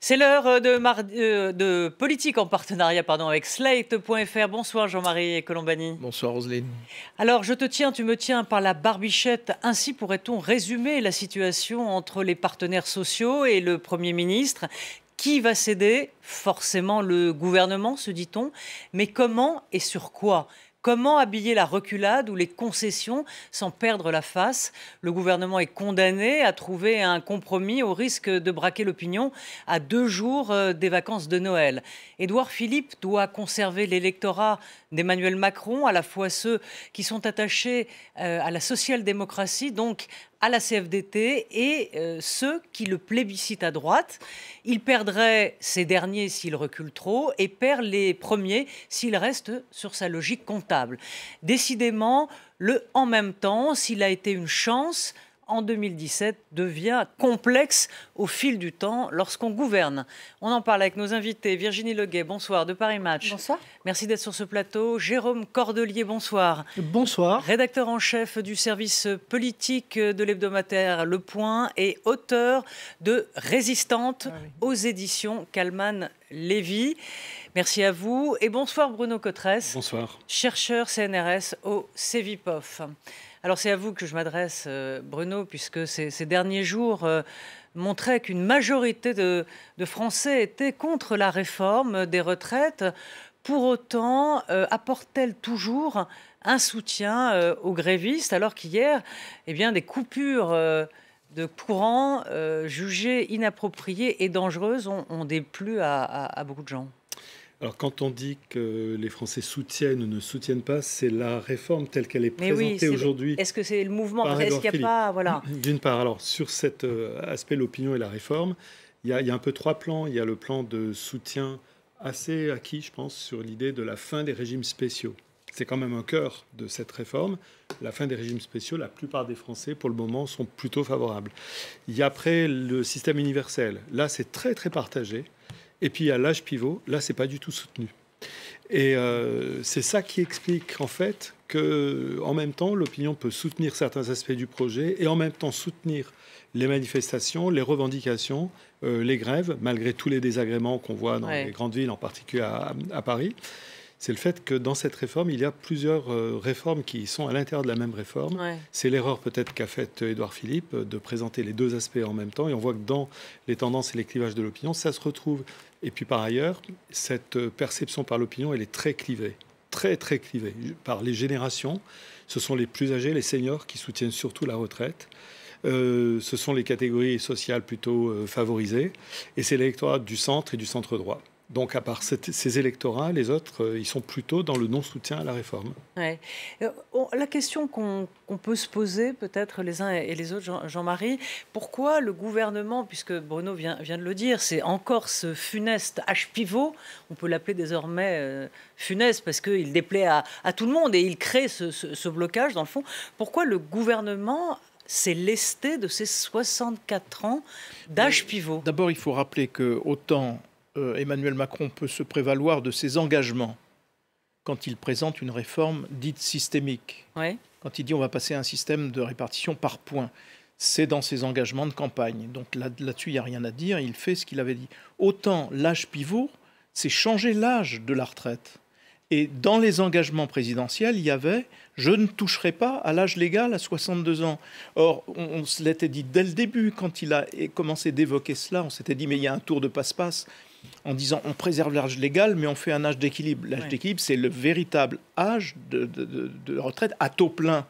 C'est l'heure de politique en partenariat avec Slate.fr. Bonsoir Jean-Marie Colombani. Bonsoir Roselyne. Alors je te tiens, tu me tiens par la barbichette. Ainsi pourrait-on résumer la situation entre les partenaires sociaux et le Premier ministre. Qui va céder? Forcément le gouvernement, se dit-on. Mais comment et sur quoi? Comment habiller la reculade ou les concessions sans perdre la face? Le gouvernement est condamné à trouver un compromis au risque de braquer l'opinion à 2 jours des vacances de Noël. Édouard Philippe doit conserver l'électorat d'Emmanuel Macron, à la fois ceux qui sont attachés à la social-démocratie, donc à la CFDT, et ceux qui le plébiscitent à droite. Il perdrait ces derniers s'il recule trop et perd les premiers s'il reste sur sa logique comptable. Décidément, le « en même temps », s'il a été une chance, en 2017, devient complexe au fil du temps lorsqu'on gouverne. On en parle avec nos invités. Virginie Leguet, bonsoir, de Paris Match. Bonsoir. Merci d'être sur ce plateau. Jérôme Cordelier, bonsoir. Bonsoir. Rédacteur en chef du service politique de l'hebdomadaire Le Point et auteur de Résistante aux éditions Calman Lévy. Merci à vous. Et bonsoir Bruno Cotresse. Bonsoir. Chercheur CNRS au CEVIPOF. Alors c'est à vous que je m'adresse, Bruno, puisque ces derniers jours montraient qu'une majorité de Français étaient contre la réforme des retraites. Pour autant, apporte-t-elle toujours un soutien aux grévistes, alors qu'hier, des coupures de courant jugées inappropriées et dangereuses ont déplu à beaucoup de gens? Alors, quand on dit que les Français soutiennent ou ne soutiennent pas, c'est la réforme telle qu'elle est présentée aujourd'hui. Est-ce que c'est le mouvement? Est-ce qu'il n'y a pas... Voilà. D'une part, alors, sur cet aspect, l'opinion et la réforme, il y a un peu 3 plans. Il y a le plan de soutien assez acquis, je pense, sur l'idée de la fin des régimes spéciaux. C'est quand même un cœur de cette réforme. La fin des régimes spéciaux, la plupart des Français, pour le moment, sont plutôt favorables. Il y a après le système universel. Là, c'est très, très partagé. Et puis, il y a l'âge pivot. Là, ce n'est pas du tout soutenu. Et c'est ça qui explique, en fait, qu'en même temps, l'opinion peut soutenir certains aspects du projet et en même temps soutenir les manifestations, les revendications, les grèves, malgré tous les désagréments qu'on voit dans les grandes villes, en particulier à Paris. C'est le fait que dans cette réforme, il y a plusieurs réformes qui sont à l'intérieur de la même réforme. C'est l'erreur peut-être qu'a faite Édouard Philippe de présenter les 2 aspects en même temps. Et on voit que dans les tendances et les clivages de l'opinion, ça se retrouve. Et puis par ailleurs, cette perception par l'opinion, elle est très clivée. Très, très clivée. Par les générations, ce sont les plus âgés, les seniors, qui soutiennent surtout la retraite. Ce sont les catégories sociales plutôt favorisées. Et c'est l'électorat du centre et du centre droit. Donc, à part ces électorats, les autres, ils sont plutôt dans le non-soutien à la réforme. Ouais. La question qu'on peut se poser, peut-être les uns et les autres, Jean-Marie, pourquoi le gouvernement, puisque Bruno vient de le dire, c'est encore ce funeste âge pivot, on peut l'appeler désormais funeste parce qu'il déplaît à tout le monde et il crée ce blocage, dans le fond. Pourquoi le gouvernement s'est lesté de ses 64 ans d'âge pivot? D'abord, il faut rappeler que autant Emmanuel Macron peut se prévaloir de ses engagements quand il présente une réforme dite systémique. Quand il dit on va passer à un système de répartition par points, c'est dans ses engagements de campagne. Donc là-dessus, il n'y a rien à dire, il fait ce qu'il avait dit. Autant l'âge pivot, c'est changer l'âge de la retraite. Et dans les engagements présidentiels, il y avait « je ne toucherai pas à l'âge légal à 62 ans ». Or, on se l'était dit dès le début, quand il a commencé d'évoquer cela, on s'était dit « mais il y a un tour de passe-passe » en disant on préserve l'âge légal, mais on fait un âge d'équilibre. L'âge d'équilibre, c'est le véritable âge de retraite à taux plein.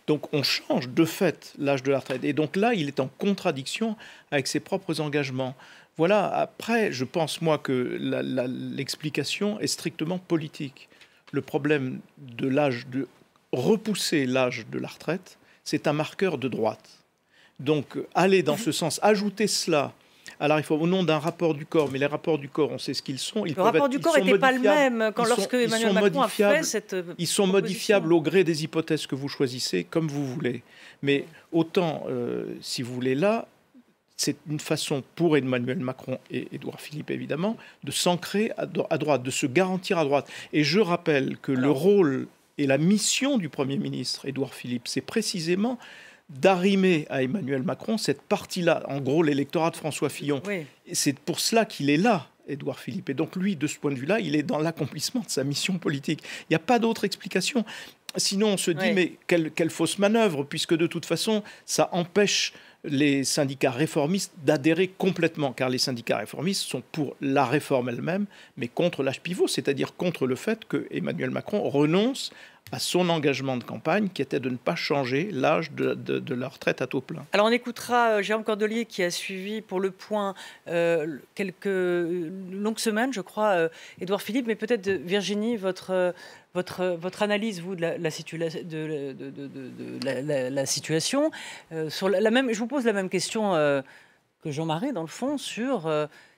Donc on change de fait l'âge de la retraite. Et donc là, il est en contradiction avec ses propres engagements. Voilà, après, je pense, moi, que l'explication est strictement politique. Le problème de l'âge, de repousser l'âge de la retraite, c'est un marqueur de droite. Donc aller dans ce sens, ajouter cela à la réforme au nom d'un rapport du corps, mais les rapports du corps, on sait ce qu'ils sont. Le rapport du corps n'était pas le même lorsque Emmanuel Macron a fait cette Ils sont modifiables au gré des hypothèses que vous choisissez, comme vous voulez. Mais autant, si vous voulez, là, c'est une façon pour Emmanuel Macron et Édouard Philippe, évidemment, de s'ancrer à droite, de se garantir à droite. Et je rappelle que le rôle et la mission du Premier ministre, Édouard Philippe, c'est précisément d'arrimer à Emmanuel Macron cette partie-là, en gros l'électorat de François Fillon. Oui. C'est pour cela qu'il est là, Édouard Philippe. Et donc lui, de ce point de vue-là, il est dans l'accomplissement de sa mission politique. Il n'y a pas d'autre explication. Sinon, on se dit, mais quelle fausse manœuvre, puisque de toute façon, ça empêche les syndicats réformistes d'adhérer complètement, car les syndicats réformistes sont pour la réforme elle-même, mais contre l'âge pivot, c'est-à-dire contre le fait que Emmanuel Macron renonce à son engagement de campagne, qui était de ne pas changer l'âge de la retraite à taux plein. Alors on écoutera Jérôme Cordelier qui a suivi pour Le Point quelques longues semaines, je crois, Édouard Philippe, mais peut-être Virginie, votre analyse, vous, de la situation. Sur je vous pose la même question que Jean-Marie, dans le fond, sur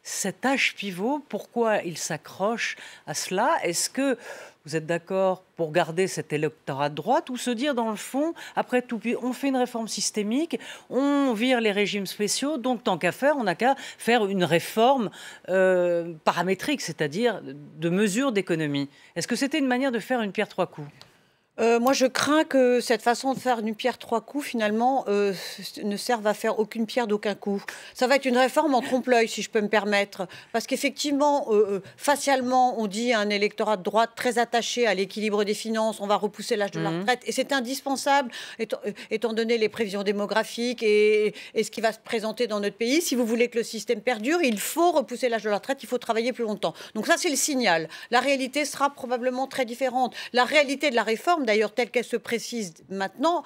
cet âge pivot. Pourquoi il s'accroche à cela? Est-ce que vous êtes d'accord pour garder cet électorat de droite, ou se dire, dans le fond, après tout, on fait une réforme systémique, on vire les régimes spéciaux, donc tant qu'à faire, on n'a qu'à faire une réforme paramétrique, c'est-à-dire de mesures d'économie. Est-ce que c'était une manière de faire une pierre trois coups ? Moi, je crains que cette façon de faire une pierre trois coups, finalement, ne serve à faire aucune pierre d'aucun coup. Ça va être une réforme en trompe-l'œil, si je peux me permettre. Parce qu'effectivement, facialement, on dit à un électorat de droite très attaché à l'équilibre des finances, on va repousser l'âge de la retraite. Et c'est indispensable, étant donné les prévisions démographiques et ce qui va se présenter dans notre pays. Si vous voulez que le système perdure, il faut repousser l'âge de la retraite, il faut travailler plus longtemps. Donc ça, c'est le signal. La réalité sera probablement très différente. La réalité de la réforme, d'ailleurs, telle qu'elle se précise maintenant,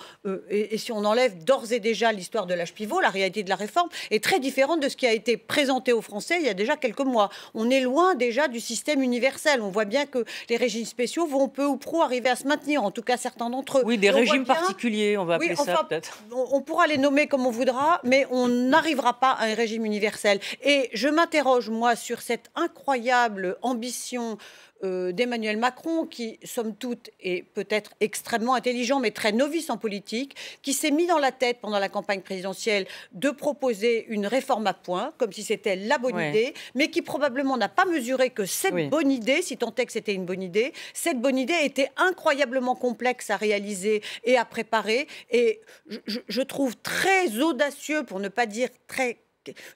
et si on enlève d'ores et déjà l'histoire de l'âge pivot, la réalité de la réforme est très différente de ce qui a été présenté aux Français il y a déjà quelques mois. On est loin déjà du système universel. On voit bien que les régimes spéciaux vont peu ou prou arriver à se maintenir, en tout cas certains d'entre eux. Oui, des régimes particuliers, on va appeler ça peut-être. On pourra les nommer comme on voudra, mais on n'arrivera pas à un régime universel. Et je m'interroge, moi, sur cette incroyable ambition d'Emmanuel Macron, qui, somme toute, est peut-être extrêmement intelligent, mais très novice en politique, qui s'est mis dans la tête, pendant la campagne présidentielle, de proposer une réforme à points, comme si c'était la bonne idée, mais qui probablement n'a pas mesuré que cette bonne idée, si tant est que c'était une bonne idée, cette bonne idée était incroyablement complexe à réaliser et à préparer. Et je trouve très audacieux, pour ne pas dire très,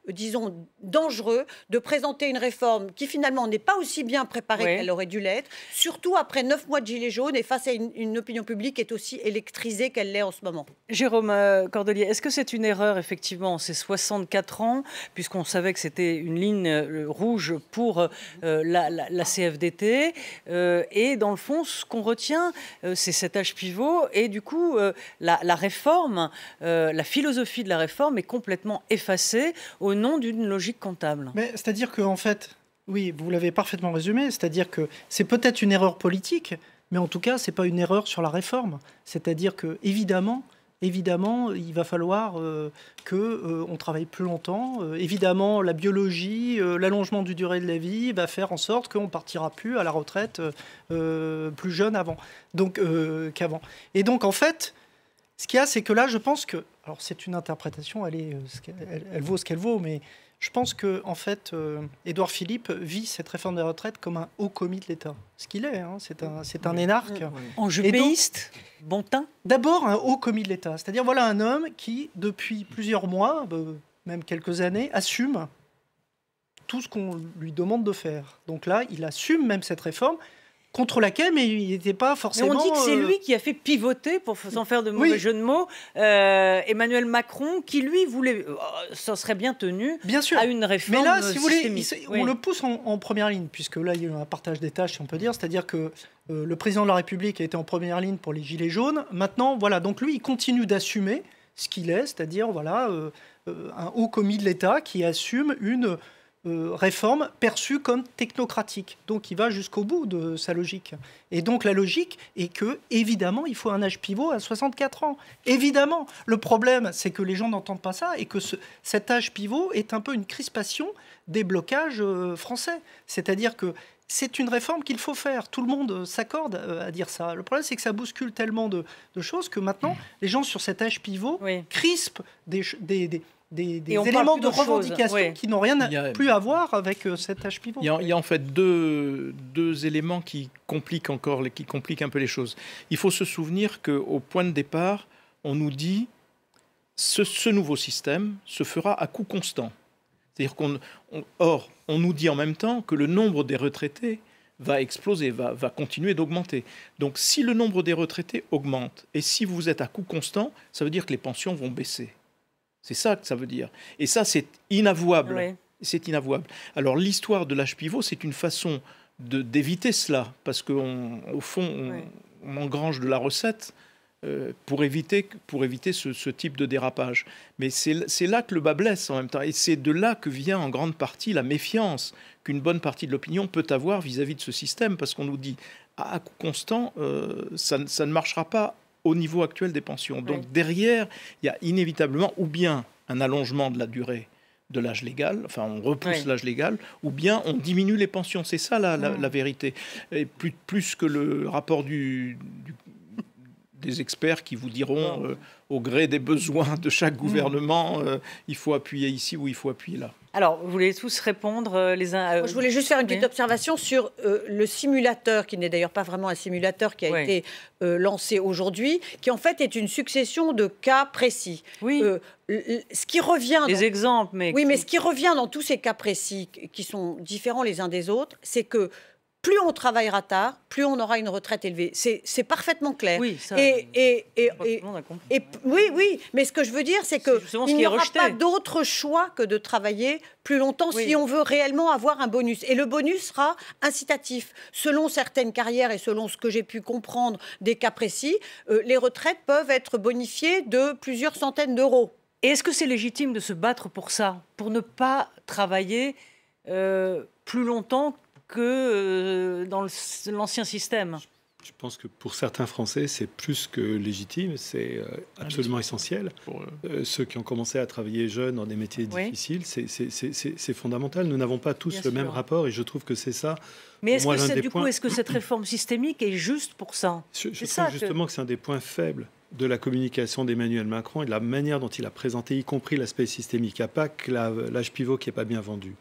disons, dangereux, de présenter une réforme qui finalement n'est pas aussi bien préparée qu'elle aurait dû l'être, surtout après 9 mois de gilets jaunes et face à une opinion publique qui est aussi électrisée qu'elle l'est en ce moment. Jérôme Cordelier, est-ce que c'est une erreur, effectivement, ces 64 ans, puisqu'on savait que c'était une ligne rouge pour la CFDT, et dans le fond, ce qu'on retient, c'est cet âge pivot, et du coup, la réforme, la philosophie de la réforme est complètement effacée au nom d'une logique comptable. Mais c'est-à-dire qu'en fait, oui, vous l'avez parfaitement résumé, c'est-à-dire que c'est peut-être une erreur politique, mais en tout cas, c'est pas une erreur sur la réforme. C'est-à-dire que, évidemment, il va falloir qu'on travaille plus longtemps. Évidemment, la biologie, l'allongement du durée de la vie va faire en sorte qu'on ne partira plus à la retraite plus jeune qu'avant. Et donc, en fait, ce qu'il y a, c'est que là, je pense que... Alors, c'est une interprétation, elle vaut ce qu'elle vaut, mais je pense que, en fait, Édouard Philippe vit cette réforme des retraites comme un haut commis de l'État. Ce qu'il est, hein, c'est un énarque. Enjupéiste, bon teint. D'abord, un haut commis de l'État. C'est-à-dire, voilà un homme qui, depuis plusieurs mois, même quelques années, assume tout ce qu'on lui demande de faire. Donc là, il assume même cette réforme, contre laquelle, mais il n'était pas forcément... Mais on dit que c'est lui qui a fait pivoter, sans faire de mauvais jeu de mots, Emmanuel Macron, qui lui voulait, ça serait bien tenu, bien sûr, à une réforme. Mais là, si vous voulez, on le pousse en première ligne, puisque là, il y a eu un partage des tâches, si on peut dire, c'est-à-dire que le président de la République a été en première ligne pour les Gilets jaunes. Maintenant, voilà, donc lui, il continue d'assumer ce qu'il est, c'est-à-dire, voilà, un haut commis de l'État qui assume une... réforme perçue comme technocratique. Donc il va jusqu'au bout de sa logique. Et donc la logique est que, évidemment, il faut un âge pivot à 64 ans. Évidemment. Le problème, c'est que les gens n'entendent pas ça et que cet âge pivot est un peu une crispation des blocages français. C'est-à-dire que c'est une réforme qu'il faut faire. Tout le monde s'accorde à dire ça. Le problème, c'est que ça bouscule tellement de choses que maintenant, les gens sur cet âge pivot crispent des éléments de revendication qui n'ont rien plus à voir avec cet âge pivot. Il y a en fait deux éléments qui compliquent un peu les choses. Il faut se souvenir qu'au point de départ, on nous dit ce nouveau système se fera à coût constant. C'est-à-dire on nous dit en même temps que le nombre des retraités va exploser, va continuer d'augmenter. Donc si le nombre des retraités augmente, et si vous êtes à coût constant, ça veut dire que les pensions vont baisser. C'est ça que ça veut dire. Et ça, c'est inavouable. Oui. C'est inavouable. Alors l'histoire de l'âge pivot, c'est une façon d'éviter cela, parce qu'au fond, on engrange de la recette pour éviter ce type de dérapage. Mais c'est là que le bas blesse en même temps. Et c'est de là que vient en grande partie la méfiance qu'une bonne partie de l'opinion peut avoir vis-à-vis de ce système, parce qu'on nous dit à coût constant, ça ne marchera pas au niveau actuel des pensions. Donc derrière, il y a inévitablement ou bien un allongement de la durée de l'âge légal, enfin on repousse l'âge légal, ou bien on diminue les pensions. C'est ça la vérité. Et plus que le rapport des experts qui vous diront au gré des besoins de chaque gouvernement, il faut appuyer ici ou il faut appuyer là. Alors, vous voulez tous répondre les uns Moi, je voulais juste faire une petite observation sur le simulateur, qui n'est d'ailleurs pas vraiment un simulateur qui a été lancé aujourd'hui, qui en fait est une succession de cas précis. Oui. Ce qui revient... Les exemples, mais... Oui, mais ce qui revient dans tous ces cas précis, qui sont différents les uns des autres, c'est que plus on travaillera tard, plus on aura une retraite élevée. C'est parfaitement clair. Oui, ça, oui, mais ce que je veux dire, c'est qu'il n'y aura pas d'autre choix que de travailler plus longtemps si on veut réellement avoir un bonus. Et le bonus sera incitatif. Selon certaines carrières et selon ce que j'ai pu comprendre des cas précis, les retraites peuvent être bonifiées de plusieurs centaines d'euros. Et est-ce que c'est légitime de se battre pour ça, pour ne pas travailler plus longtemps que dans l'ancien système? Je pense que pour certains Français, c'est plus que légitime, c'est absolument essentiel. Ceux qui ont commencé à travailler jeunes dans des métiers difficiles, c'est fondamental. Nous n'avons pas tous le même rapport et je trouve que c'est ça. Mais est-ce que cette réforme systémique est juste pour ça? Je trouve justement que c'est un des points faibles de la communication d'Emmanuel Macron et de la manière dont il a présenté, y compris l'aspect systémique. Il n'y a pas que l'âge pivot qui n'est pas bien vendu.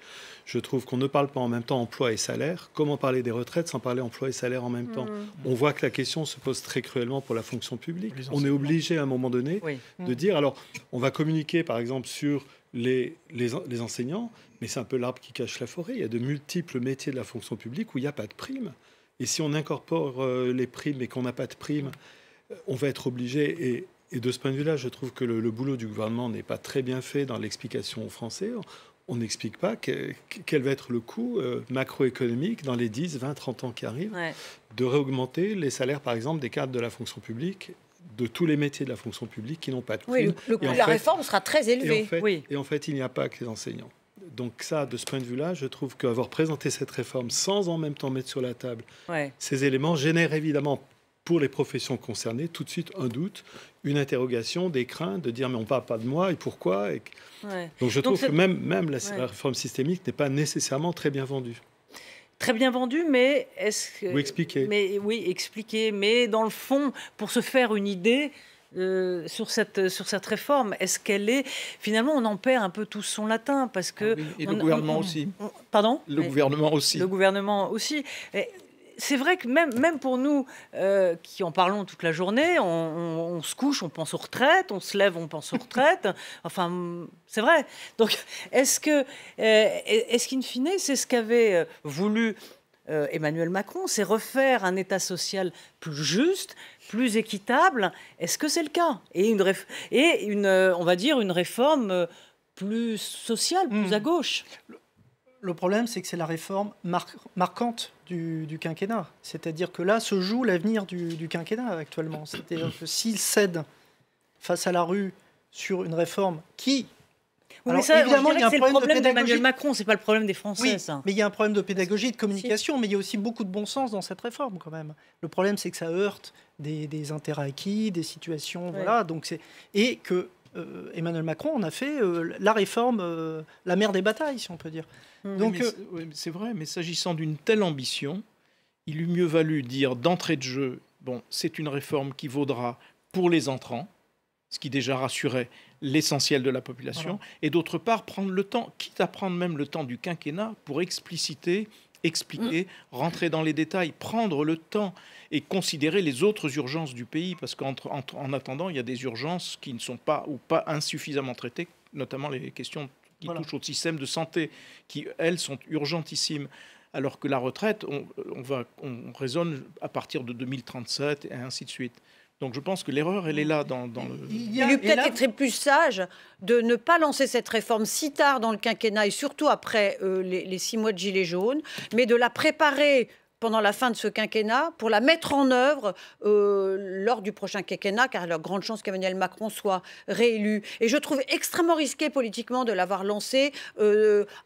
Je trouve qu'on ne parle pas en même temps emploi et salaire. Comment parler des retraites sans parler emploi et salaire en même temps? On voit que la question se pose très cruellement pour la fonction publique. On est obligé à un moment donné de dire, alors on va communiquer par exemple sur les enseignants, mais c'est un peu l'arbre qui cache la forêt. Il y a de multiples métiers de la fonction publique où il n'y a pas de prime. Et si on incorpore les primes et qu'on n'a pas de prime, on va être obligé, et de ce point de vue-là, je trouve que le boulot du gouvernement n'est pas très bien fait dans l'explication aux Français. On n'explique pas quel va être le coût macroéconomique dans les 10, 20, 30 ans qui arrivent, de réaugmenter les salaires, par exemple, des cadres de la fonction publique, de tous les métiers de la fonction publique qui n'ont pas de prime. Oui, le coût de la réforme sera très élevé. Et en fait, il n'y a pas que les enseignants. Donc ça, de ce point de vue-là, je trouve qu'avoir présenté cette réforme sans en même temps mettre sur la table ces éléments génère évidemment pour les professions concernées tout de suite un doute, une interrogation, des craintes de dire mais on ne parle pas de moi et pourquoi Donc je trouve que même la réforme systémique n'est pas nécessairement très bien vendue. Très bien vendue, mais est-ce que... Ou expliquer. Expliquer. Mais dans le fond, pour se faire une idée... sur cette réforme, est-ce qu'elle est... Finalement, on en perd un peu tout son latin, parce que... Et le gouvernement aussi. Pardon ? Le gouvernement aussi. Le gouvernement aussi. C'est vrai que même pour nous, qui en parlons toute la journée, on se couche, on pense aux retraites, on se lève, on pense aux retraites. Enfin, c'est vrai. Donc, est-ce qu'in fine, c'est ce qu'avait voulu... Emmanuel Macron, c'est refaire un État social plus juste, plus équitable. Est-ce que c'est le cas? On va dire, une réforme plus sociale, plus à gauche. Le problème, c'est que c'est la réforme marquante du quinquennat. C'est-à-dire que là se joue l'avenir du quinquennat actuellement. C'est-à-dire que s'il cède face à la rue sur une réforme qui... Alors, mais ça, évidemment, il y a un problème d'Emmanuel Macron, c'est pas le problème des Français. Oui, ça. Mais il y a un problème de pédagogie, de communication, mais il y a aussi beaucoup de bon sens dans cette réforme quand même. Le problème, c'est que ça heurte des intérêts acquis, des situations, voilà. Donc et que Emmanuel Macron en a fait la réforme, la mère des batailles, si on peut dire. Donc c'est vrai, mais s'agissant d'une telle ambition, il eût mieux valu dire d'entrée de jeu, bon, c'est une réforme qui vaudra pour les entrants, ce qui déjà rassurait l'essentiel de la population, et d'autre part prendre le temps, quitte à prendre même le temps du quinquennat pour expliciter expliquer, rentrer dans les détails, prendre le temps et considérer les autres urgences du pays, parce qu'en attendant, il y a des urgences qui ne sont pas ou pas insuffisamment traitées, notamment les questions qui touchent au système de santé, qui, elles, sont urgentissimes. Alors que la retraite, on raisonne à partir de 2037 et ainsi de suite. Donc je pense que l'erreur, elle est là. Il eût peut-être été plus sage de ne pas lancer cette réforme si tard dans le quinquennat et surtout après les 6 mois de gilets jaunes, mais de la préparer pendant la fin de ce quinquennat pour la mettre en œuvre lors du prochain quinquennat, car il y a grande chance qu'Emmanuel Macron soit réélu. Et je trouve extrêmement risqué politiquement de l'avoir lancé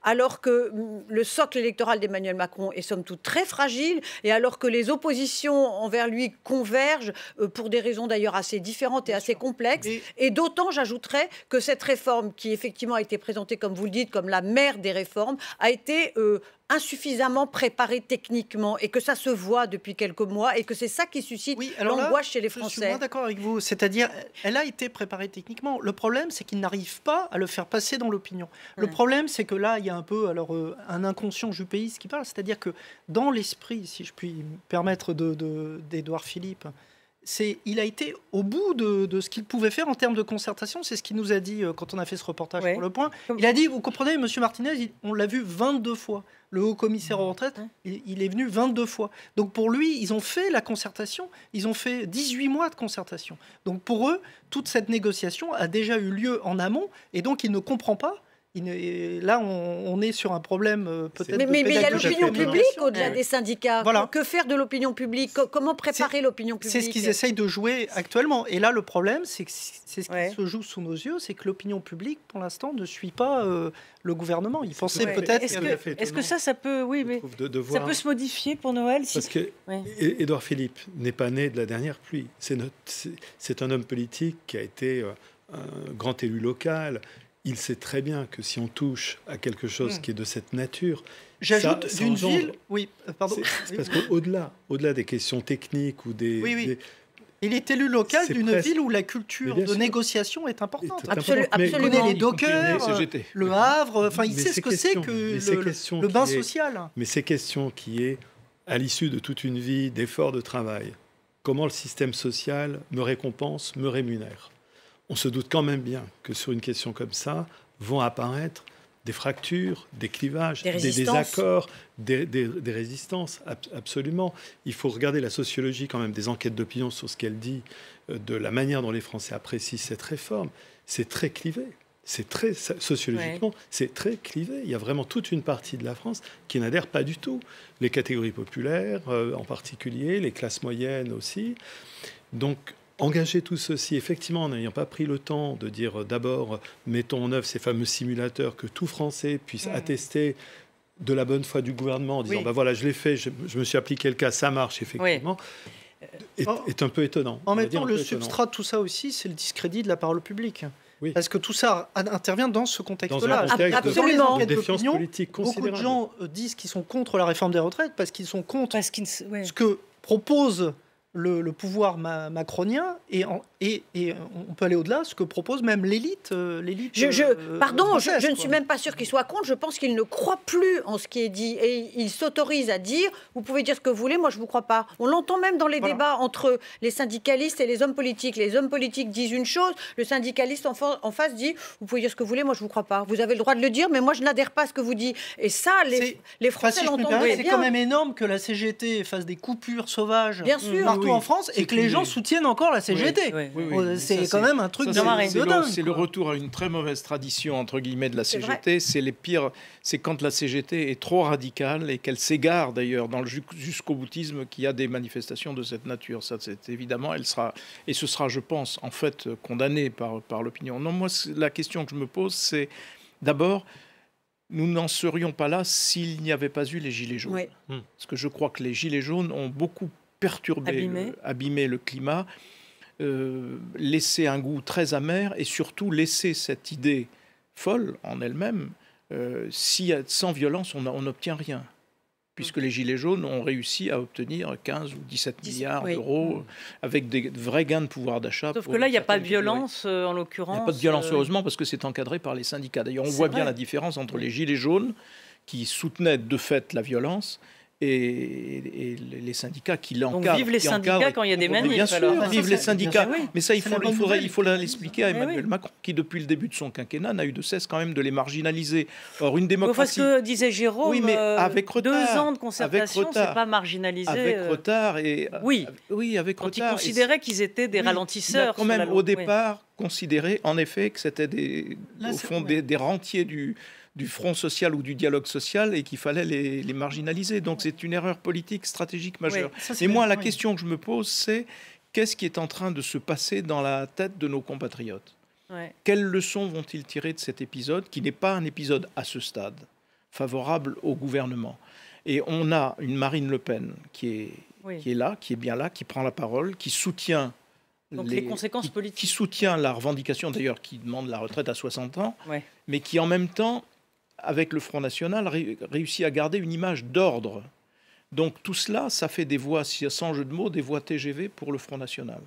alors que le socle électoral d'Emmanuel Macron est somme toute très fragile et alors que les oppositions envers lui convergent pour des raisons d'ailleurs assez différentes et assez complexes. Et d'autant, j'ajouterais, que cette réforme qui effectivement a été présentée, comme vous le dites, comme la mère des réformes, a été insuffisamment préparée techniquement et que ça se voit depuis quelques mois et que c'est ça qui suscite l'angoisse chez les Français. Je suis moins d'accord avec vous. C'est-à-dire, elle a été préparée techniquement. Le problème, c'est qu'ils n'arrivent pas à le faire passer dans l'opinion. Le problème, c'est que là, il y a un peu un inconscient jupéiste qui parle. C'est-à-dire que dans l'esprit, si je puis me permettre d'Édouard Philippe, il a été au bout de ce qu'il pouvait faire en termes de concertation. C'est ce qu'il nous a dit quand on a fait ce reportage pour Le Point. Il a dit, vous comprenez, monsieur Martinez, on l'a vu 22 fois. Le haut-commissaire aux retraites, il est venu 22 fois. Donc pour lui, ils ont fait la concertation. Ils ont fait 18 mois de concertation. Donc pour eux, toute cette négociation a déjà eu lieu en amont. Et donc il ne comprend pas. Là, on est sur un problème peut-être. Mais il y a l'opinion publique au-delà des syndicats. Voilà. Que faire de l'opinion publique? Comment préparer l'opinion publique? C'est ce qu'ils essayent de jouer actuellement. Et là, le problème, c'est ce qui se joue sous nos yeux, c'est que l'opinion publique, pour l'instant, ne suit pas le gouvernement. Ils pensaient peut-être. Est-ce que ça peut, ça peut se modifier pour Noël Parce que Édouard Philippe n'est pas né de la dernière pluie. C'est un homme politique qui a été un grand élu local. Il sait très bien que si on touche à quelque chose qui est de cette nature, j'ajoute d'une ville. Oui, pardon. C'est parce qu'au-delà des questions techniques ou des il est élu local d'une ville où la culture de négociation est importante. Absolument. Il connaît les dockers, le Havre. Enfin, il sait ce que c'est que le bain social. Mais ces questions qui est à l'issue de toute une vie d'efforts de travail, comment le système social me récompense, me rémunère. On se doute quand même bien que sur une question comme ça, vont apparaître des fractures, des clivages, des désaccords, des résistances, absolument. Il faut regarder la sociologie quand même des enquêtes d'opinion sur ce qu'elle dit, de la manière dont les Français apprécient cette réforme. C'est très clivé. Sociologiquement, c'est très clivé. Il y a vraiment toute une partie de la France qui n'adhère pas du tout. Les catégories populaires en particulier, les classes moyennes aussi. Donc, engager tout ceci, effectivement, en n'ayant pas pris le temps de dire d'abord, mettons en œuvre ces fameux simulateurs que tout Français puisse attester de la bonne foi du gouvernement en disant, voilà, je l'ai fait, je me suis appliqué le cas, ça marche, effectivement, est un peu étonnant. En même temps, le substrat de tout ça aussi, c'est le discrédit de la parole publique. Oui. Parce que tout ça intervient dans ce contexte-là. Absolument. Beaucoup de gens disent qu'ils sont contre la réforme des retraites parce qu'ils sont contre ce que propose le pouvoir macronien et on peut aller au-delà, ce que propose même l'élite. Pardon, je ne suis même pas sûre qu'il soit contre. Je pense qu'il ne croit plus en ce qui est dit et il s'autorise à dire vous pouvez dire ce que vous voulez, moi je ne vous crois pas. On l'entend même dans les débats entre les syndicalistes et les hommes politiques. Les hommes politiques disent une chose, le syndicaliste en face dit vous pouvez dire ce que vous voulez, moi je ne vous crois pas. Vous avez le droit de le dire, mais moi je n'adhère pas à ce que vous dites. Et ça, les Français l'entendent très bien. C'est quand même énorme que la CGT fasse des coupures sauvages partout en France et que les gens soutiennent encore la CGT. C'est quand même un truc de dingue. C'est le retour à une très mauvaise tradition, entre guillemets, de la CGT. C'est les pires. C'est quand la CGT est trop radicale et qu'elle s'égare, d'ailleurs, dans le jusqu'au boutisme, qu'il y a des manifestations de cette nature. Ça, c'est évidemment, ce sera, je pense, en fait, condamné par l'opinion. Non, moi, la question que je me pose, c'est d'abord, nous n'en serions pas là s'il n'y avait pas eu les Gilets jaunes. Parce que je crois que les Gilets jaunes ont beaucoup perturbé, abîmé le climat. Laisser un goût très amer et surtout laisser cette idée folle en elle-même, sans violence, on n'obtient rien. Puisque les Gilets jaunes ont réussi à obtenir 15 ou 17 milliards d'euros avec des vrais gains de pouvoir d'achat. Sauf que là, il n'y a pas de violence, en l'occurrence. Il n'y a pas de violence, heureusement, parce que c'est encadré par les syndicats. D'ailleurs, on voit bien la différence entre les Gilets jaunes, qui soutenaient de fait la violence, et les syndicats qui l'encadrent. Donc vive les syndicats quand il y a des manifs. Bien sûr, alors. vive les syndicats. Mais ça, il faut l'expliquer à Mais Emmanuel Macron, qui depuis le début de son quinquennat n'a eu de cesse quand même de les marginaliser. Or, une démocratie... Parce que disait Jérôme, oui, mais avec retard, 2 ans de concertation, c'est pas marginalisé. Avec retard et... Oui, avec quand retard. ils considéraient qu'ils étaient des ralentisseurs. Il a quand même au départ considéré, en effet, que c'était des rentiers du front social ou du dialogue social et qu'il fallait les marginaliser. Donc c'est une erreur politique stratégique majeure. Et moi, la question que je me pose, c'est qu'est-ce qui est en train de se passer dans la tête de nos compatriotes ? Quelles leçons vont-ils tirer de cet épisode, qui n'est pas un épisode à ce stade favorable au gouvernement ? Et on a une Marine Le Pen qui est là, qui est bien là, qui prend la parole, qui soutient... Donc les conséquences politiques. Qui soutient la revendication, d'ailleurs, qui demande la retraite à 60 ans, mais qui en même temps, avec le Front National, réussit à garder une image d'ordre. Donc tout cela, ça fait des voix, sans jeu de mots, des voix TGV pour le Front National.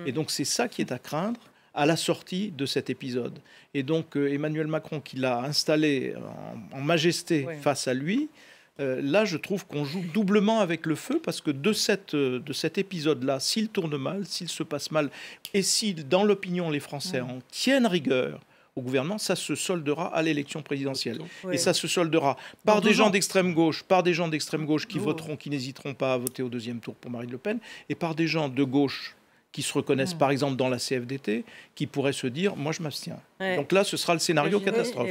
Et donc c'est ça qui est à craindre à la sortie de cet épisode. Et donc Emmanuel Macron, qui l'a installé en majesté face à lui, là, je trouve qu'on joue doublement avec le feu, parce que de cet épisode-là, s'il tourne mal, s'il se passe mal, et si dans l'opinion les Français en tiennent rigueur au gouvernement, ça se soldera à l'élection présidentielle. Et ça se soldera par des gens d'extrême gauche, qui voteront, qui n'hésiteront pas à voter au deuxième tour pour Marine Le Pen, et par des gens de gauche qui se reconnaissent, par exemple, dans la CFDT, qui pourraient se dire « moi, je m'abstiens ». Donc là, ce sera le scénario catastrophe.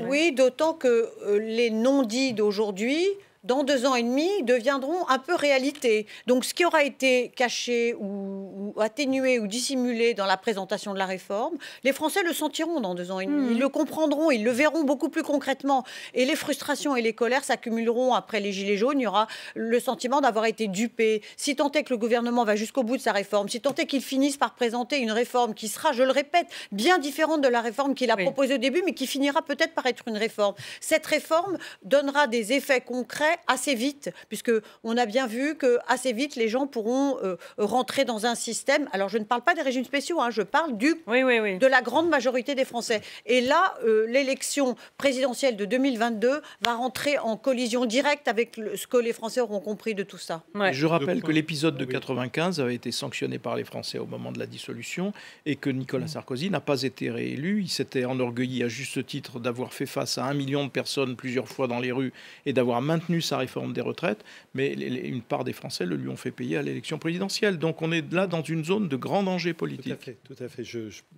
Oui, d'autant que les non-dits d'aujourd'hui, dans 2 ans et demi, deviendront un peu réalité. Donc ce qui aura été caché ou atténué ou dissimulé dans la présentation de la réforme, les Français le sentiront dans 2 ans et demi. Ils le comprendront, ils le verront beaucoup plus concrètement. Et les frustrations et les colères s'accumuleront après les Gilets jaunes. Il y aura le sentiment d'avoir été dupé. Si tant est que le gouvernement va jusqu'au bout de sa réforme, si tant est qu'il finisse par présenter une réforme qui sera, je le répète, bien différente de la réforme qu'il a proposée au début, mais qui finira peut-être par être une réforme. Cette réforme donnera des effets concrets assez vite, puisqu'on a bien vu que assez vite, les gens pourront rentrer dans un système. Alors, je ne parle pas des régimes spéciaux, je parle de la grande majorité des Français. Et là, l'élection présidentielle de 2022 va rentrer en collision directe avec ce que les Français auront compris de tout ça. Je rappelle que l'épisode de 95 avait été sanctionné par les Français au moment de la dissolution et que Nicolas Sarkozy n'a pas été réélu. Il s'était enorgueilli à juste titre d'avoir fait face à 1 million de personnes plusieurs fois dans les rues et d'avoir maintenu sa réforme des retraites, mais une part des Français le lui ont fait payer à l'élection présidentielle. Donc on est là dans une zone de grand danger politique. Tout à fait.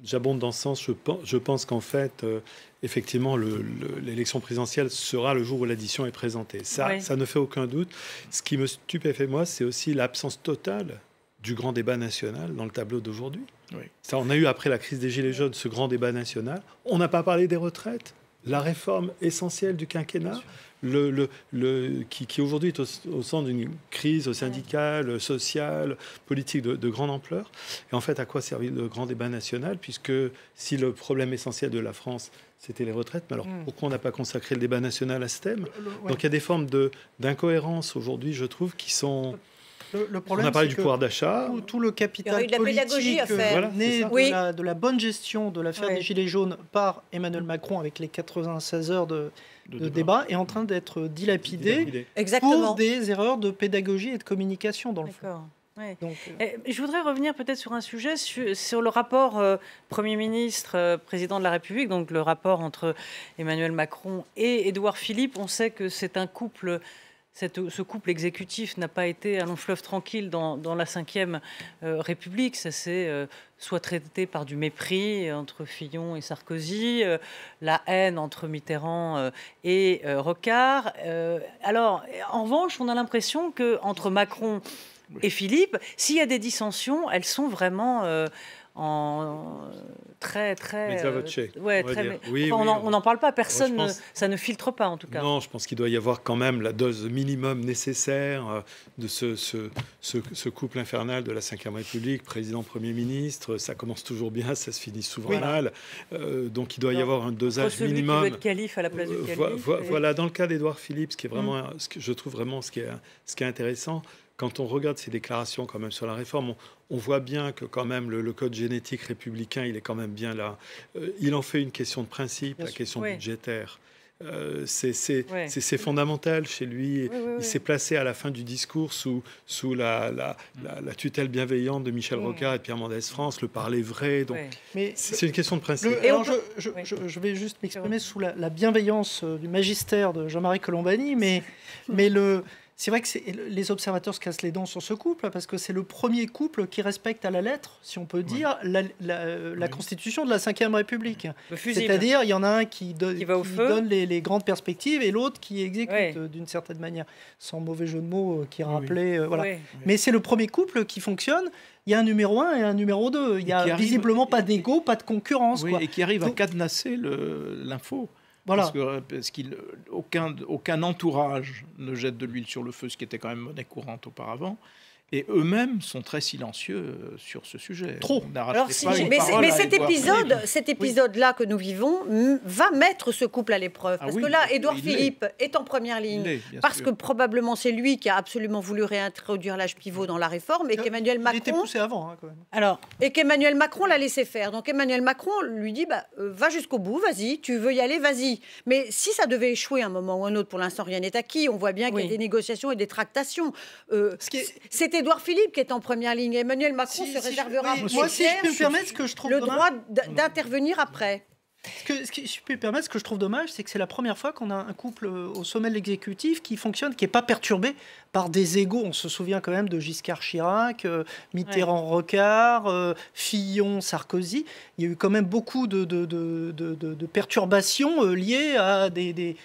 J'abonde dans ce sens. Je pense qu'en fait, effectivement, l'élection présidentielle sera le jour où l'addition est présentée. Ça ne fait aucun doute. Ce qui me stupéfait, moi, c'est aussi l'absence totale du grand débat national dans le tableau d'aujourd'hui. Ça, on a eu, après la crise des Gilets jaunes, ce grand débat national. On n'a pas parlé des retraites, la réforme essentielle du quinquennat, qui aujourd'hui est au centre d'une crise syndicale, sociale, politique de grande ampleur. Et en fait, à quoi servit le grand débat national, puisque si le problème essentiel de la France, c'était les retraites, mais alors pourquoi on n'a pas consacré le débat national à ce thème ? Donc il y a des formes d'incohérence aujourd'hui, je trouve, qui sont... On a parlé du pouvoir d'achat. Tout le capital politique né de la bonne gestion de l'affaire des Gilets jaunes par Emmanuel Macron avec les 96 heures de débat est en train d'être dilapidé pour des erreurs de pédagogie et de communication dans le fond. Donc, je voudrais revenir peut-être sur un sujet, sur le rapport Premier ministre, Président de la République, donc le rapport entre Emmanuel Macron et Édouard Philippe. On sait que c'est un couple... Ce couple exécutif n'a pas été un long fleuve tranquille dans la Ve République. Ça s'est soit traité par du mépris entre Fillon et Sarkozy, la haine entre Mitterrand et Rocard. Alors, en revanche, on a l'impression qu'entre Macron et Philippe, s'il y a des dissensions, elles sont vraiment... très on n'en parle pas, personne, ça ne filtre pas en tout cas. Non, je pense qu'il doit y avoir quand même la dose minimum nécessaire de ce couple infernal de la Ve République, président, Premier ministre. Ça commence toujours bien, ça se finit souvent mal. Donc il doit y avoir un dosage minimum. Qui veut être calife à la place du calife. Voilà, dans le cas d'Édouard Philippe, ce qui est vraiment, je trouve vraiment ce qui est intéressant. Quand on regarde ses déclarations quand même sur la réforme, on voit bien que quand même le code génétique républicain, il est quand même bien là. Il en fait une question de principe, la question budgétaire. c'est fondamental chez lui. Il s'est placé à la fin du discours sous la tutelle bienveillante de Michel Rocard et de Pierre Mendès France, le parler vrai. Donc, c'est une question de principe. Je vais juste m'exprimer sous la bienveillance du magistère de Jean-Marie Colombani, mais c'est vrai que les observateurs se cassent les dents sur ce couple, parce que c'est le premier couple qui respecte à la lettre, si on peut dire, la constitution de la Ve République. C'est-à-dire, il y en a un qui donne les grandes perspectives et l'autre qui exécute d'une certaine manière, sans mauvais jeu de mots qui rappelait. Voilà. Mais c'est le premier couple qui fonctionne. Il y a un numéro 1 et un numéro 2. Il n'y a visiblement pas d'ego, pas de concurrence. Et qui arrive à cadenasser l'info. Voilà. Parce qu'aucun entourage ne jette de l'huile sur le feu, ce qui était quand même monnaie courante auparavant. Et eux-mêmes sont très silencieux sur ce sujet. Trop. Mais cet épisode-là que nous vivons va mettre ce couple à l'épreuve. Parce que là, Édouard Philippe est en première ligne. Parce que probablement c'est lui qui a absolument voulu réintroduire l'âge pivot dans la réforme et qu'Emmanuel Macron... Il était poussé avant, quand même. Alors, et qu'Emmanuel Macron l'a laissé faire. Donc Emmanuel Macron lui dit, va jusqu'au bout, vas-y, tu veux y aller, vas-y. Mais si ça devait échouer à un moment ou un autre, pour l'instant, rien n'est acquis. On voit bien qu'il y a des négociations et des tractations. C'était Édouard Philippe qui est en première ligne. Emmanuel Macron se réservera moi, si je peux me permettre, ce que je trouve le droit d'intervenir après. Ce que je peux me permettre, ce que je trouve dommage, c'est que c'est la première fois qu'on a un couple au sommet de l'exécutif qui fonctionne, qui n'est pas perturbé par des égos. On se souvient quand même de Giscard Chirac, Mitterrand-Rocard, Fillon-Sarkozy. Il y a eu quand même beaucoup de perturbations liées à des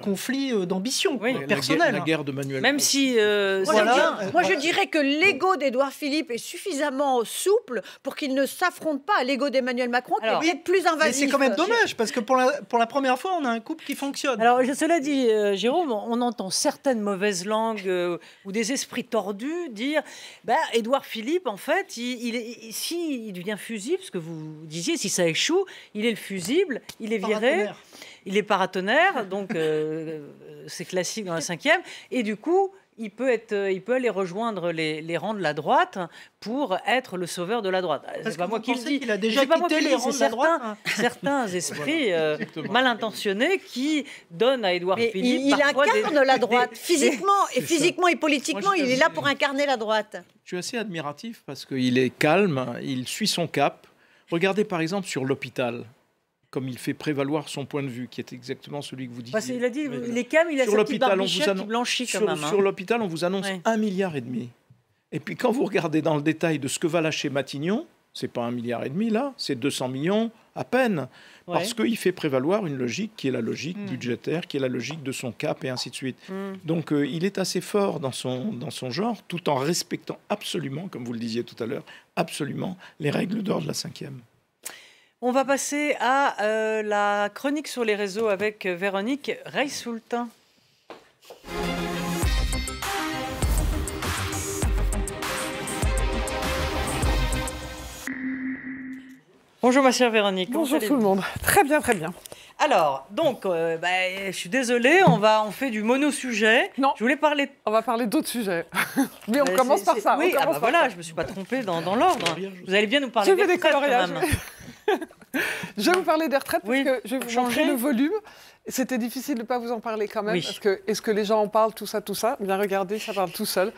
conflits d'ambition personnelle. La guerre de Manuel. Même si... moi, je dirais que l'ego d'Édouard Philippe est suffisamment souple pour qu'il ne s'affronte pas à l'ego d'Emmanuel Macron, qui est peut-être plus invasif. Mais c'est quand même dommage, parce que pour la première fois, on a un couple qui fonctionne. Alors, cela dit, Jérôme, on entend certaines mauvaises langues ou des esprits tordus dire Édouard Philippe, en fait, s'il devient fusible, ce que vous disiez, si ça échoue, il est le fusible, il est viré, il est paratonnerre, donc c'est classique dans la 5e, et du coup... Il peut aller rejoindre les rangs de la droite pour être le sauveur de la droite. C'est pas moi qui le dis. Il a déjà quitté les rangs de la droite. Certains esprits mal intentionnés qui donnent à Édouard Philippe. Il incarne la droite physiquement et politiquement. Il est là pour incarner la droite. Je suis assez admiratif parce qu'il est calme, il suit son cap. Regardez par exemple sur l'hôpital. Comme il fait prévaloir son point de vue, qui est exactement celui que vous disiez. Il a dit, il est calme, il a sa petite barbichette qui blanchit quand même. Sur l'hôpital, on vous annonce 1,5 milliard. Et puis quand vous regardez dans le détail de ce que va lâcher Matignon, c'est pas 1,5 milliard là, c'est 200 millions à peine. Parce qu'il fait prévaloir une logique qui est la logique budgétaire, qui est la logique de son cap et ainsi de suite. Donc il est assez fort dans son genre, tout en respectant absolument, comme vous le disiez tout à l'heure, absolument les règles d'or de la 5e. On va passer à la chronique sur les réseaux avec Véronique Reissoultin. Bonjour ma chère Véronique. Bonjour tout le monde. Très bien, très bien. Alors, donc, je suis désolée, on fait du monosujet. Non, je voulais parler... On va parler d'autres sujets. Mais on commence par ça. Oui, voilà, je ne me suis pas trompée dans l'ordre. Vous allez bien nous parler des retraites quand même. Je vais vous parler des retraites parce que je vais vous montrer le volume. C'était difficile de ne pas vous en parler quand même. Parce que est-ce que les gens en parlent, tout ça bien regardez, ça parle tout seul.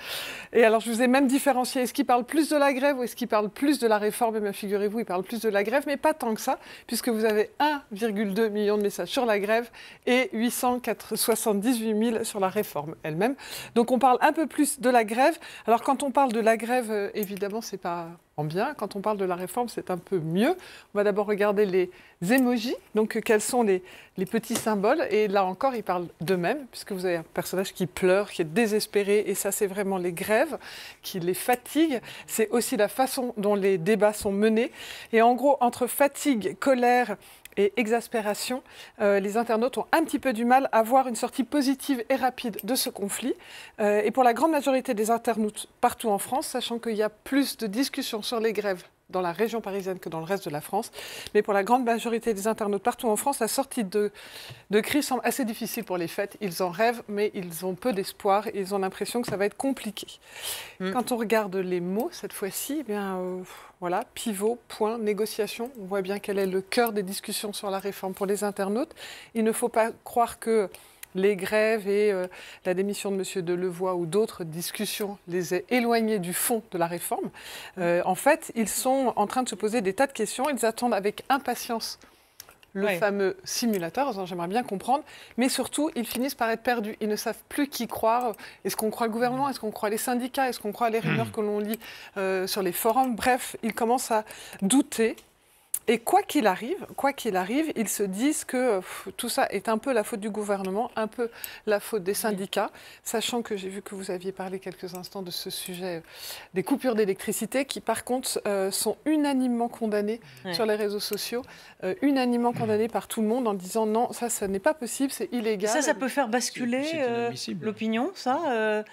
Et alors je vous ai même différencié, est-ce qu'ils parlent plus de la grève ou est-ce qu'ils parlent plus de la réforme? Et bien figurez-vous, ils parlent plus de la grève, mais pas tant que ça, puisque vous avez 1,2 million de messages sur la grève et 878 000 sur la réforme elle-même. Donc on parle un peu plus de la grève. Alors quand on parle de la grève, évidemment, c'est pas en bien. Quand on parle de la réforme, c'est un peu mieux. On va d'abord regarder les emojis, donc quels sont les petits symboles. Et là encore, ils parlent d'eux-mêmes, puisque vous avez un personnage qui pleure, qui est désespéré. Et ça, c'est vraiment les grèves qui les fatiguent. C'est aussi la façon dont les débats sont menés. Et en gros, entre fatigue, colère et exaspération, les internautes ont un petit peu du mal à voir une sortie positive et rapide de ce conflit. Et pour la grande majorité des internautes partout en France, sachant qu'il y a plus de discussions sur les grèves dans la région parisienne que dans le reste de la France. Mais pour la grande majorité des internautes partout en France, la sortie de crise semble assez difficile pour les fêtes. Ils en rêvent, mais ils ont peu d'espoir et ils ont l'impression que ça va être compliqué. Quand on regarde les mots, cette fois-ci, eh bien, voilà, pivot, point, négociation. On voit bien quel est le cœur des discussions sur la réforme pour les internautes. Il ne faut pas croire que les grèves et la démission de M. Delevoye ou d'autres discussions les aient éloignés du fond de la réforme. En fait, ils sont en train de se poser des tas de questions. Ils attendent avec impatience le fameux simulateur, j'aimerais bien comprendre, mais surtout, ils finissent par être perdus. Ils ne savent plus qui croire. Est-ce qu'on croit le gouvernement? Est-ce qu'on croit les syndicats? Est-ce qu'on croit les rumeurs que l'on lit sur les forums? Bref, ils commencent à douter. Et quoi qu'il arrive, ils se disent que tout ça est un peu la faute du gouvernement, un peu la faute des syndicats, sachant que j'ai vu que vous aviez parlé quelques instants de ce sujet des coupures d'électricité qui, par contre, sont unanimement condamnées sur les réseaux sociaux, unanimement condamnées par tout le monde en disant non, ça n'est pas possible, c'est illégal. Ça peut faire basculer l'opinion, ça,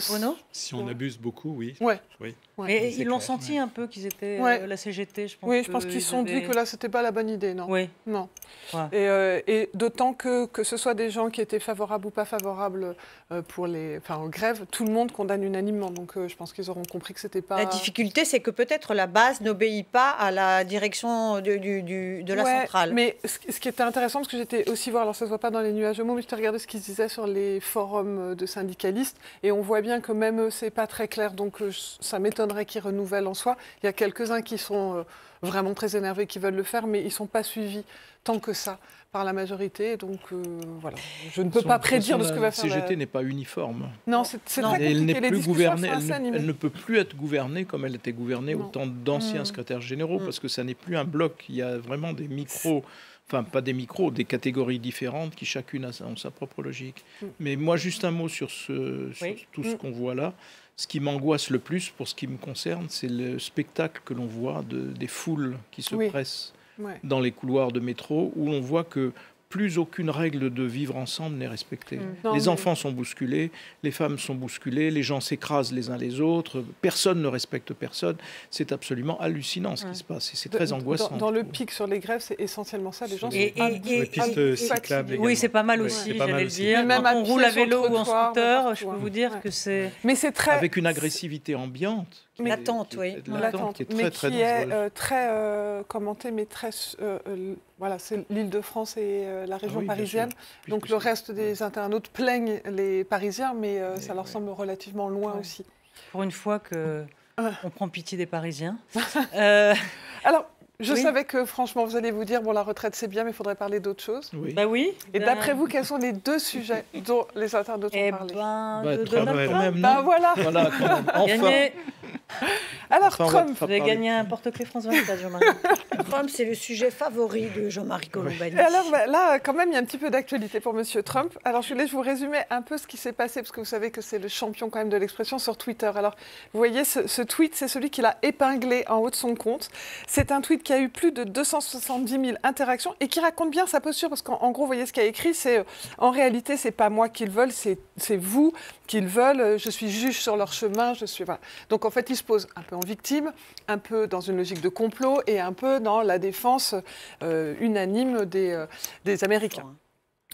Bruno? Si on abuse beaucoup, oui. Oui. Mais ils l'ont senti un peu qu'ils étaient la CGT, je pense. Oui, je pense qu'ils se sont dit que là, c'était pas la bonne idée, non. Oui. Non. Ouais. Et d'autant que ce soit des gens qui étaient favorables ou pas favorables aux grèves, tout le monde condamne unanimement. Donc, je pense qu'ils auront compris que c'était pas. La difficulté, c'est que peut-être la base n'obéit pas à la direction de la centrale. Mais ce qui était intéressant, parce que j'étais aussi voir, alors ça se voit pas dans les nuages de mots, mais j'étais regardé ce qu'ils disaient sur les forums de syndicalistes, et on voit bien que même eux, c'est pas très clair. Donc, ça m'étonnerait qu'ils renouvellent en soi. Il y a quelques-uns qui sont vraiment très énervés, qui veulent le faire, mais ils ne sont pas suivis tant que ça par la majorité. Donc voilà, je ne peux pas prédire de ce que va faire la CGT n'est pas uniforme. Non, c'est très compliqué. Elle n'est plus gouvernée. Elle ne peut plus être gouvernée comme elle était gouvernée au temps d'anciens secrétaires généraux, parce que ça n'est plus un bloc. Il y a vraiment des micros. Enfin, pas des micros, des catégories différentes qui chacune a sa propre logique. Mais moi, juste un mot sur tout ce qu'on voit là. Ce qui m'angoisse le plus, pour ce qui me concerne, c'est le spectacle que l'on voit des foules qui se pressent dans les couloirs de métro, où on voit que plus aucune règle de vivre ensemble n'est respectée. Les enfants sont bousculés, les femmes sont bousculées, les gens s'écrasent les uns les autres, personne ne respecte personne. C'est absolument hallucinant ce qui se passe et c'est très angoissant. Dans le pic sur les grèves, c'est essentiellement ça, les gens sont les pistes cyclables également. Oui, c'est pas mal aussi, j'allais le dire. Même quand on roule à vélo ou en scooter, je peux vous dire que c'est... Mais c'est très... Avec une agressivité ambiante. Latente, oui. Latente, mais qui est très commentée, mais très... voilà, c'est l'Île-de-France et la région parisienne. Donc le reste des internautes plaignent les Parisiens, mais ça leur semble relativement loin aussi. Pour une fois qu'on prend pitié des Parisiens. Alors, je savais que, franchement, vous allez vous dire, bon, la retraite, c'est bien, mais il faudrait parler d'autre chose. Oui. Bah oui. Et d'après vous, quels sont les deux sujets dont les internautes ont parlé? Donald Trump. Voilà. Gagné. Alors, Trump. Vous avez gagné un porte-clés France 24, Jean-Marie. Trump, c'est le sujet favori de Jean-Marie Colombani. Et alors, là, quand même, il y a un petit peu d'actualité pour M. Trump. Alors, je voulais vous résumer un peu ce qui s'est passé, parce que vous savez que c'est le champion quand même de l'expression sur Twitter. Alors, vous voyez, ce tweet, c'est celui qu'il a épinglé en haut de son compte. C'est un tweet qui a eu plus de 270 000 interactions et qui raconte bien sa posture, parce qu'en gros, vous voyez ce qu'il a écrit, c'est en réalité, c'est pas moi qu'ils veulent, c'est vous qu'ils veulent. Je suis juge sur leur chemin. Voilà. Donc, en fait, il se pose un peu en victime, un peu dans une logique de complot et un peu dans la défense unanime des Américains.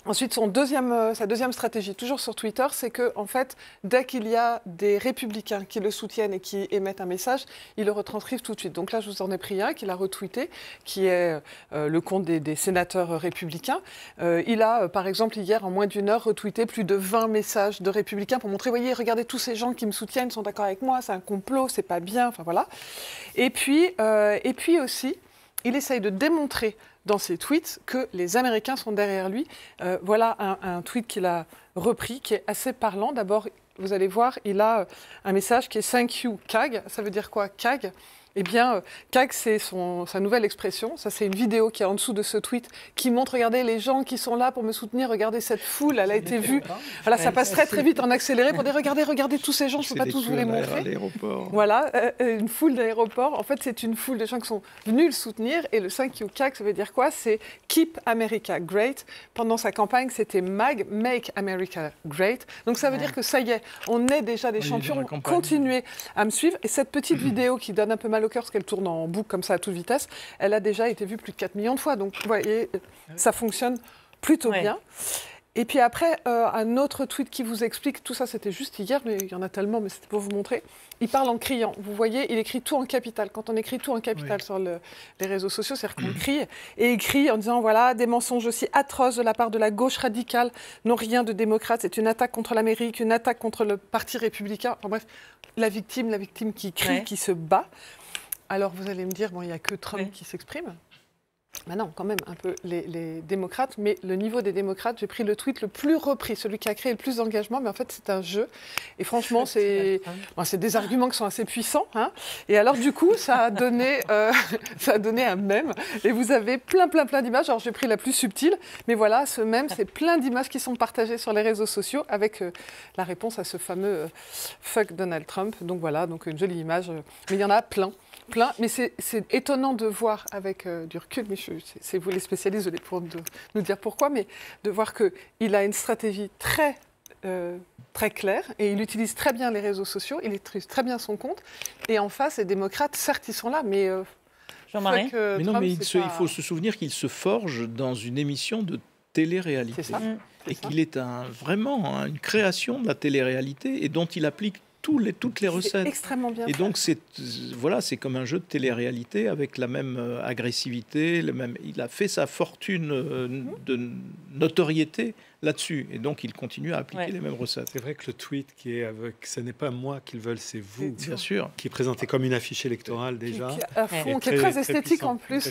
Ensuite, sa deuxième stratégie, toujours sur Twitter, c'est que, en fait, dès qu'il y a des républicains qui le soutiennent et qui émettent un message, ils le retranscrivent tout de suite. Donc là, je vous en ai pris un qu'il a retweeté, qui est le compte des sénateurs républicains. Il a, par exemple, hier, en moins d'une heure, retweeté plus de 20 messages de républicains pour montrer, voyez, regardez tous ces gens qui me soutiennent, sont d'accord avec moi, c'est un complot, c'est pas bien, enfin voilà. Et puis aussi, il essaye de démontrer dans ses tweets que les Américains sont derrière lui. Voilà un tweet qu'il a repris qui est assez parlant. D'abord, vous allez voir, il a un message qui est « Thank you, CAG ». Ça veut dire quoi, CAG ? Eh bien, CAG, c'est sa nouvelle expression. Ça, c'est une vidéo qui est en dessous de ce tweet qui montre, regardez, les gens qui sont là pour me soutenir, regardez cette foule, elle a été vue. Voilà, ça passe très très vite en accéléré pour dire, regardez tous ces gens, je ne peux pas tous vous les montrer. Voilà, une foule d'aéroport. En fait, c'est une foule de gens qui sont venus le soutenir. Et le Thank you, CAG, ça veut dire quoi? C'est Keep America Great. Pendant sa campagne, c'était MAG, Make America Great. Donc ça veut dire que ça y est, on est déjà des champions. Continuez à me suivre. Et cette petite vidéo qui donne un peu mal Locker, parce qu'elle tourne en boucle comme ça à toute vitesse, elle a déjà été vue plus de 4 millions de fois. Donc, vous voyez, ça fonctionne plutôt bien. Et puis après, un autre tweet qui vous explique, tout ça c'était juste hier, mais il y en a tellement, mais c'était pour vous montrer. Il parle en criant. Vous voyez, il écrit tout en capital. Quand on écrit tout en capital sur les réseaux sociaux, c'est-à-dire qu'on crie, et il crie en disant, voilà, des mensonges aussi atroces de la part de la gauche radicale n'ont rien de démocrate. C'est une attaque contre l'Amérique, une attaque contre le Parti républicain. Enfin bref, la victime qui crie, qui se bat. Alors vous allez me dire, bon, il n'y a que Trump qui s'exprime. Ben non, quand même, un peu les démocrates, mais le niveau des démocrates, j'ai pris le tweet le plus repris, celui qui a créé le plus d'engagement, mais en fait, c'est un jeu. Et franchement, c'est des arguments qui sont assez puissants. Hein. Et alors, du coup, ça a donné un mème. Et vous avez plein d'images. Alors, j'ai pris la plus subtile, mais voilà, ce mème, c'est plein d'images qui sont partagées sur les réseaux sociaux avec la réponse à ce fameux fuck Donald Trump. Donc voilà, donc une jolie image. Mais il y en a plein. Mais c'est étonnant de voir avec du recul, mais c'est vous les spécialistes, vous allez pouvoir nous dire pourquoi, mais de voir qu'il a une stratégie très claire et il utilise très bien les réseaux sociaux, il utilise très bien son compte, et en face, les démocrates, certes, ils sont là, mais... Jean-Marie il faut se souvenir qu'il se forge dans une émission de télé-réalité. C'est ça. Et qu'il est vraiment une création de la télé-réalité et dont il applique toutes les recettes. Extrêmement bien. Et donc c'est comme un jeu de télé-réalité avec la même agressivité, il a fait sa fortune de notoriété là-dessus. Et donc il continue à appliquer les mêmes recettes. C'est vrai que le tweet qui est avec « ce n'est pas moi qu'ils veulent, c'est vous », bien sûr, qui est présenté comme une affiche électorale déjà. Qui est très esthétique en plus.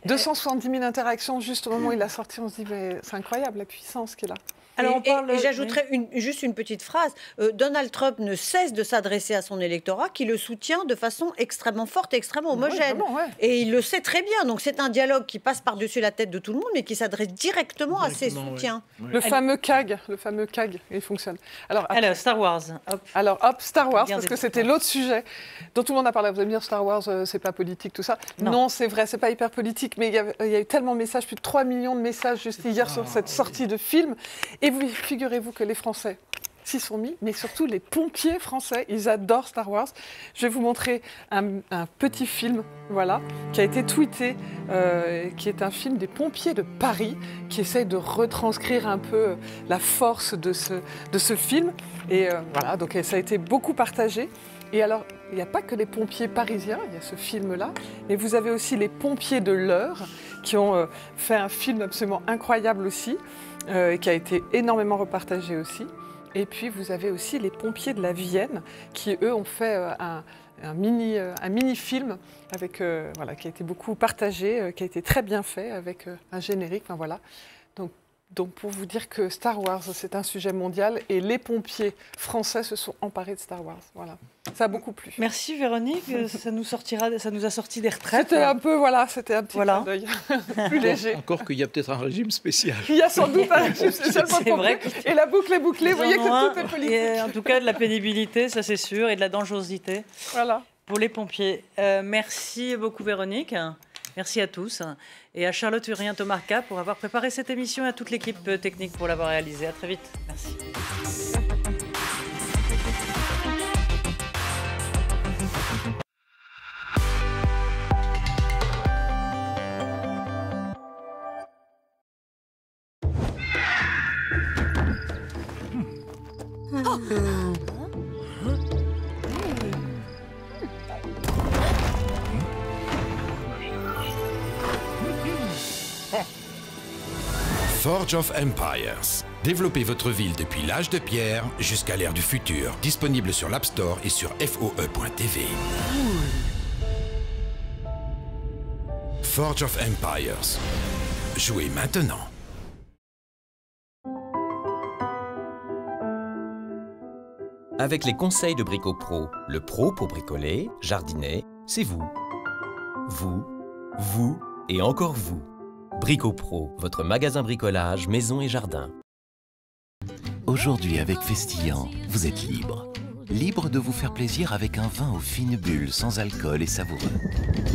270 000 interactions juste au moment où il a sorti, on se dit mais c'est incroyable la puissance qu'il a. Alors et j'ajouterais juste une petite phrase. Donald Trump ne cesse de s'adresser à son électorat qui le soutient de façon extrêmement forte et extrêmement homogène. Et il le sait très bien. Donc c'est un dialogue qui passe par-dessus la tête de tout le monde, mais qui s'adresse directement à ses soutiens. Le fameux CAG, il fonctionne. Alors Star Wars. Star Wars, parce que c'était l'autre sujet dont tout le monde a parlé. Vous allez me dire Star Wars, c'est pas politique, tout ça. Non, c'est vrai, c'est pas hyper politique, mais il y a eu tellement de messages, plus de 3 millions de messages juste hier sur cette sortie de film. Et vous figurez-vous que les Français s'y sont mis, mais surtout les pompiers français, ils adorent Star Wars. Je vais vous montrer un petit film, voilà, qui a été tweeté, qui est un film des pompiers de Paris, qui essaye de retranscrire un peu la force de ce film. Et voilà, donc ça a été beaucoup partagé. Et alors, il n'y a pas que les pompiers parisiens, il y a ce film-là, mais vous avez aussi les pompiers de l'Eure, qui ont fait un film absolument incroyable aussi, qui a été énormément repartagé aussi. Et puis vous avez aussi les pompiers de la Vienne, qui eux ont fait un mini-film avec, qui a été beaucoup partagé, qui a été très bien fait, avec un générique, enfin voilà. Donc pour vous dire que Star Wars, c'est un sujet mondial et les pompiers français se sont emparés de Star Wars. Voilà. Ça a beaucoup plu. Merci Véronique, ça nous a sorti des retraites. C'était un petit clin d'œil plus léger. Encore qu'il y a peut-être un régime spécial. Il y a sans doute un régime spécial pour vrai. Et la boucle est bouclée, vous voyez que tout est politique. Et en tout cas de la pénibilité, ça c'est sûr, et de la dangerosité pour les pompiers. Merci beaucoup Véronique. Merci à tous et à Charlotte Hurien-Tomarca pour avoir préparé cette émission et à toute l'équipe technique pour l'avoir réalisée. À très vite. Merci. Forge of Empires. Développez votre ville depuis l'âge de pierre jusqu'à l'ère du futur. Disponible sur l'App Store et sur FOE.tv. Forge of Empires. Jouez maintenant. Avec les conseils de Brico Pro, le pro pour bricoler, jardiner, c'est vous. Vous et encore vous. Brico Pro, votre magasin bricolage, maison et jardin. Aujourd'hui, avec Festillant, vous êtes libre. Libre de vous faire plaisir avec un vin aux fines bulles, sans alcool et savoureux.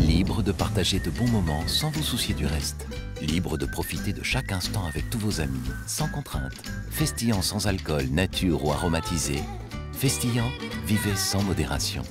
Libre de partager de bons moments sans vous soucier du reste. Libre de profiter de chaque instant avec tous vos amis, sans contrainte. Festillant sans alcool, nature ou aromatisé. Festillant, vivez sans modération.